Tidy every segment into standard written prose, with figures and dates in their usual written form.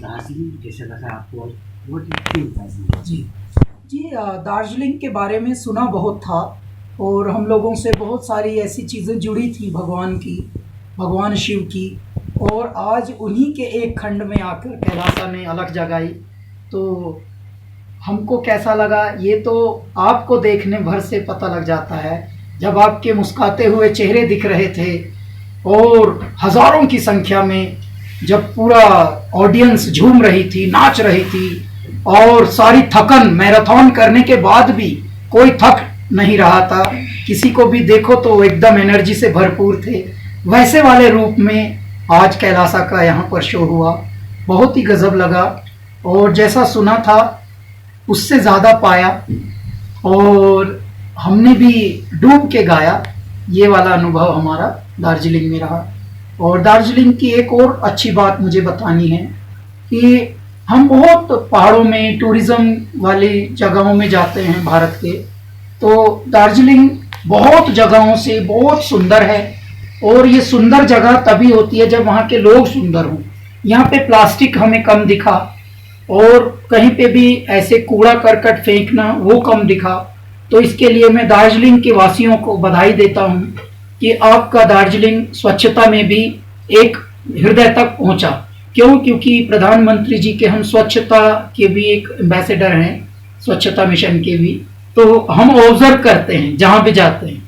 दार्जिलिंग कैसे लगा आपको? What you feel Darjeeling? जी जी दार्जिलिंग के बारे में सुना बहुत था और हम लोगों से बहुत सारी ऐसी चीज़ें जुड़ी थी भगवान की, भगवान शिव की। और आज उन्हीं के एक खंड में आकर कैलासा ने अलग जगाई तो हमको कैसा लगा ये तो आपको देखने भर से पता लग जाता है। जब आपके मुस्कुराते हुए चेहरे दिख रहे थे और हज़ारों की संख्या में जब पूरा ऑडियंस झूम रही थी, नाच रही थी, और सारी थकन मैराथन करने के बाद भी कोई थक नहीं रहा था, किसी को भी देखो तो एकदम एनर्जी से भरपूर थे, वैसे वाले रूप में आज कैलासा का यहाँ पर शो हुआ। बहुत ही गजब लगा और जैसा सुना था उससे ज़्यादा पाया और हमने भी डूब के गाया। ये वाला अनुभव हमारा दार्जिलिंग में रहा। और दार्जिलिंग की एक और अच्छी बात मुझे बतानी है कि हम बहुत पहाड़ों में टूरिज़्म वाली जगहों में जाते हैं भारत के, तो दार्जिलिंग बहुत जगहों से बहुत सुंदर है। और ये सुंदर जगह तभी होती है जब वहाँ के लोग सुंदर हों। यहाँ पे प्लास्टिक हमें कम दिखा और कहीं पे भी ऐसे कूड़ा करकट फेंकना वो कम दिखा। तो इसके लिए मैं दार्जिलिंग के वासियों को बधाई देता हूँ कि आपका दार्जिलिंग स्वच्छता में भी एक हृदय तक पहुँचा। क्यों? क्योंकि प्रधानमंत्री जी के हम स्वच्छता के भी एक एम्बेसडर हैं, स्वच्छता मिशन के भी। तो हम ऑब्जर्व करते हैं जहाँ भी जाते हैं।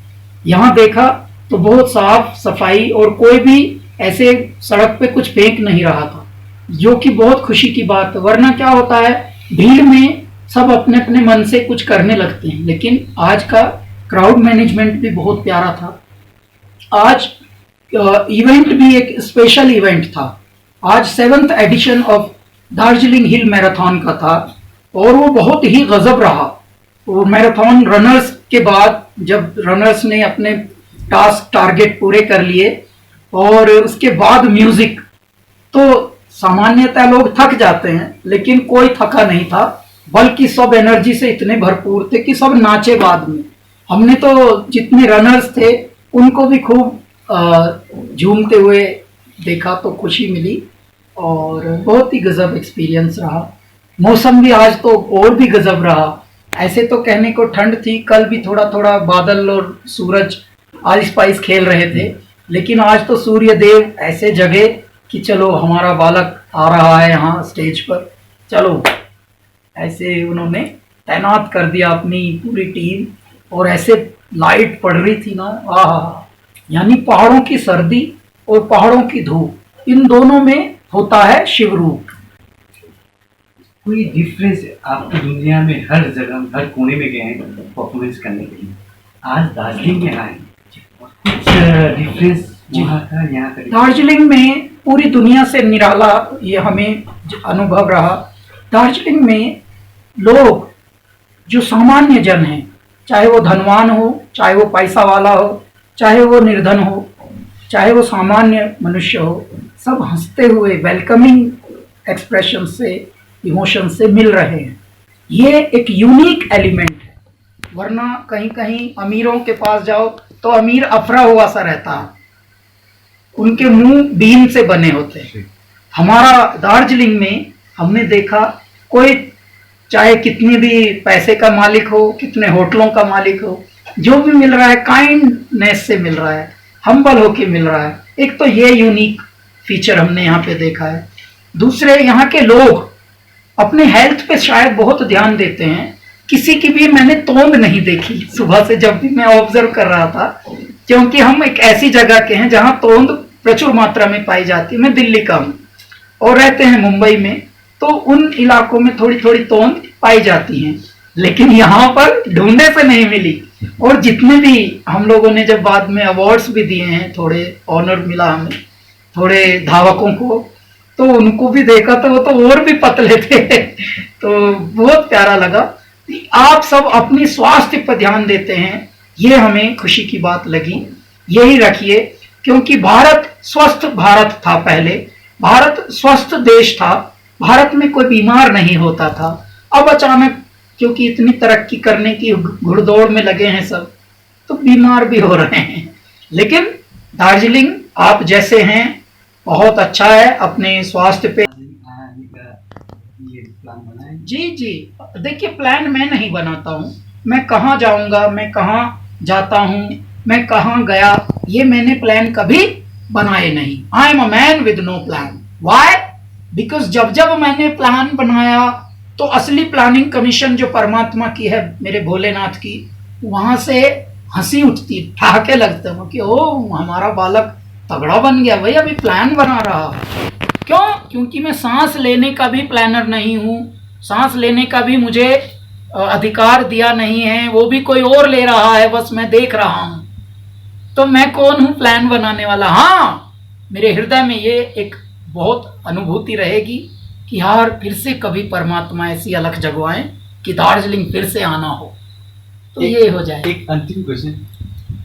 यहाँ देखा तो बहुत साफ सफाई और कोई भी ऐसे सड़क पे कुछ फेंक नहीं रहा था, जो कि बहुत खुशी की बात है। वरना क्या होता है, भीड़ में सब अपने अपने मन से कुछ करने लगते हैं। लेकिन आज का क्राउड मैनेजमेंट भी बहुत प्यारा था। आज इवेंट भी एक स्पेशल इवेंट था। आज 7th edition of Darjeeling hill marathon का था और वो बहुत ही गजब रहा। वो मैराथन रनर्स के बाद जब रनर्स ने अपने टारगेट पूरे कर लिए और उसके बाद म्यूजिक, तो सामान्यतः लोग थक जाते हैं लेकिन कोई थका नहीं था, बल्कि सब एनर्जी से इतने भरपूर थे कि सब नाचे। बाद में हमने तो जितने रनर्स थे उनको भी खूब झूमते हुए देखा तो खुशी मिली और बहुत ही गजब एक्सपीरियंस रहा। मौसम भी आज तो और भी गजब रहा। ऐसे तो कहने को ठंड थी, कल भी थोड़ा थोड़ा बादल और सूरज आइस पाइस खेल रहे थे, लेकिन आज तो सूर्य देव ऐसे जगे कि चलो हमारा बालक आ रहा है यहाँ स्टेज पर, चलो ऐसे उन्होंने तैनात कर दिया अपनी पूरी टीम। और ऐसे लाइट पड़ रही थी ना, आहा, यानी पहाड़ों की सर्दी और पहाड़ों की धूप, इन दोनों में होता है शिव रूप। कोई डिफरेंस आपकी दुनिया में हर जगह हर कोने में गए हैं परफॉर्मेंस करने के लिए, आज दार्जिलिंग में आए, कुछ डिफरेंस वहाँ का यहाँ का? दार्जिलिंग में पूरी दुनिया से निराला ये हमें अनुभव रहा। दार्जिलिंग में लोग जो सामान्य जन हैं, चाहे वो धनवान हो, चाहे वो पैसा वाला हो, चाहे वो निर्धन हो, चाहे वो सामान्य मनुष्य हो, सब हंसते हुए वेलकमिंग एक्सप्रेशन से, इमोशन से मिल रहे हैं। ये एक यूनिक एलिमेंट है। वरना कहीं कहीं अमीरों के पास जाओ तो अमीर अफरा हुआ सा रहता है, उनके मुंह बीन से बने होते हैं। हमारा दार्जिलिंग में हमने देखा कोई चाहे कितनी भी पैसे का मालिक हो, कितने होटलों का मालिक हो, जो भी मिल रहा है काइंडनेस से मिल रहा है, हम्बल होके मिल रहा है। एक तो ये यूनिक फीचर हमने यहाँ पे देखा है। दूसरे, यहाँ के लोग अपने हेल्थ पे शायद बहुत ध्यान देते हैं। किसी की भी मैंने तोंद नहीं देखी सुबह से जब भी मैं ऑब्जर्व कर रहा था, क्योंकि हम एक ऐसी जगह के हैं जहाँ तोंद प्रचुर मात्रा में पाई जाती है। मैं दिल्ली का हूँ और रहते हैं मुंबई में, तो उन इलाकों में थोड़ी थोड़ी तोंद पाई जाती हैं, लेकिन यहाँ पर ढूंढने से नहीं मिली। और जितने भी हम लोगों ने जब बाद में अवार्ड्स भी दिए हैं, थोड़े ऑनर मिला हमें थोड़े धावकों को, तो उनको भी देखा तो वो तो और भी पतले थे तो बहुत प्यारा लगा। आप सब अपनी स्वास्थ्य पर ध्यान देते हैं, ये हमें खुशी की बात लगी। यही रखिए, क्योंकि भारत स्वस्थ भारत था पहले, भारत स्वस्थ देश था, भारत में कोई बीमार नहीं होता था। अब अचानक क्योंकि इतनी तरक्की करने की घुड़दौड़ में लगे हैं सब, तो बीमार भी हो रहे हैं। लेकिन दार्जिलिंग आप जैसे हैं बहुत अच्छा है, अपने स्वास्थ्य पे आने का ये प्लान बना है? जी जी, देखिए प्लान मैं नहीं बनाता हूँ। मैं कहाँ जाऊँगा, मैं कहाँ जाता हूँ, मैं कहाँ गया, ये मैंने प्लान कभी बनाए नहीं। I am a man with no plan. Why? Because जब जब मैंने प्लान बनाया तो असली प्लानिंग कमीशन जो परमात्मा की है, मेरे भोलेनाथ की, वहां से हंसी उठती, ठहाके लगते हैं कि ओ हमारा बालक तगड़ा बन गया भाई, अभी प्लान बना रहा है। क्यों? क्योंकि मैं सांस लेने का भी प्लानर नहीं हूँ, सांस लेने का भी मुझे अधिकार दिया नहीं है, वो भी कोई और ले रहा है, बस मैं देख रहा हूँ। तो मैं कौन हूँ प्लान बनाने वाला? हाँ, मेरे हृदय में ये एक बहुत अनुभूति रहेगी कि यार फिर से कभी परमात्मा ऐसी अलख जगवाएं कि दार्जिलिंग फिर से आना हो, तो ये हो जाए। एक अंतिम क्वेश्चन,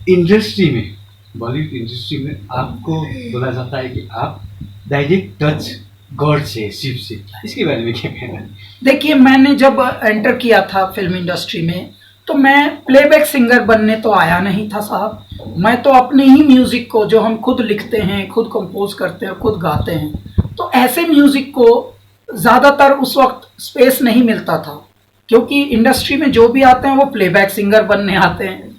इंडस्ट्री में, बॉलीवुड इंडस्ट्री में आपको बोला जाता है कि आप डायरेक्ट टच गॉड से, शिव से, इसके बारे में क्या कहना है? देखिए, मैंने जब एंटर किया था फिल्म इंडस्ट्री में तो मैं प्लेबैक सिंगर बनने तो आया नहीं था साहब। मैं तो अपने ही म्यूजिक को, जो हम खुद लिखते हैं, खुद कंपोज करते हैं, खुद गाते हैं, तो ऐसे म्यूजिक को ज़्यादातर उस वक्त स्पेस नहीं मिलता था, क्योंकि इंडस्ट्री में जो भी आते हैं वो प्लेबैक सिंगर बनने आते हैं।